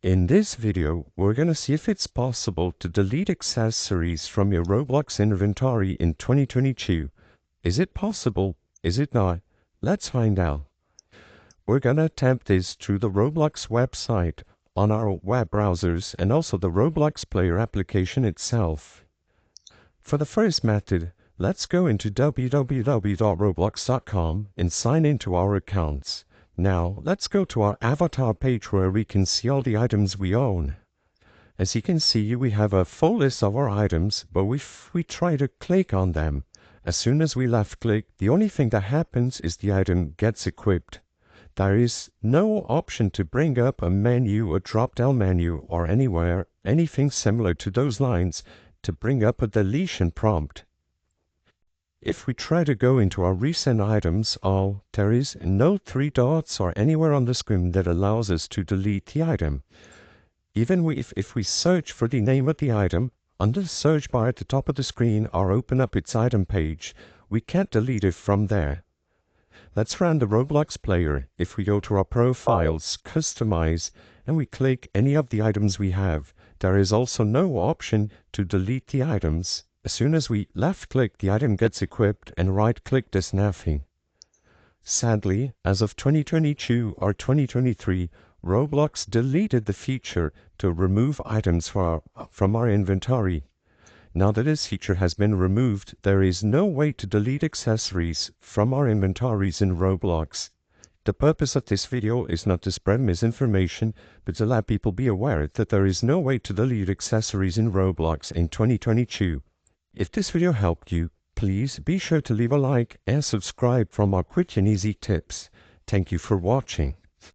In this video, we're going to see if it's possible to delete accessories from your Roblox inventory in 2022. Is it possible? Is it not? Let's find out. We're going to attempt this through the Roblox website on our web browsers and also the Roblox player application itself. For the first method, let's go into www.roblox.com and sign into our accounts. Now, let's go to our avatar page where we can see all the items we own. As you can see, we have a full list of our items, but if we try to click on them, as soon as we left click, the only thing that happens is the item gets equipped. There is no option to bring up a menu, a drop-down menu, or anywhere, anything similar to those lines to bring up a deletion prompt. If we try to go into our recent items, there is no three dots or anywhere on the screen that allows us to delete the item. Even if we search for the name of the item, under the search bar at the top of the screen or open up its item page, we can't delete it from there. Let's run the Roblox player. If we go to our profiles, customize, and we click any of the items we have, there is also no option to delete the items. As soon as we left click, the item gets equipped, and right click does nothing. Sadly, as of 2022 or 2023, Roblox deleted the feature to remove items from our inventory. Now that this feature has been removed, there is no way to delete accessories from our inventories in Roblox. The purpose of this video is not to spread misinformation, but to let people be aware that there is no way to delete accessories in Roblox in 2022. If this video helped you, please be sure to leave a like and subscribe for more quick and easy tips. Thank you for watching.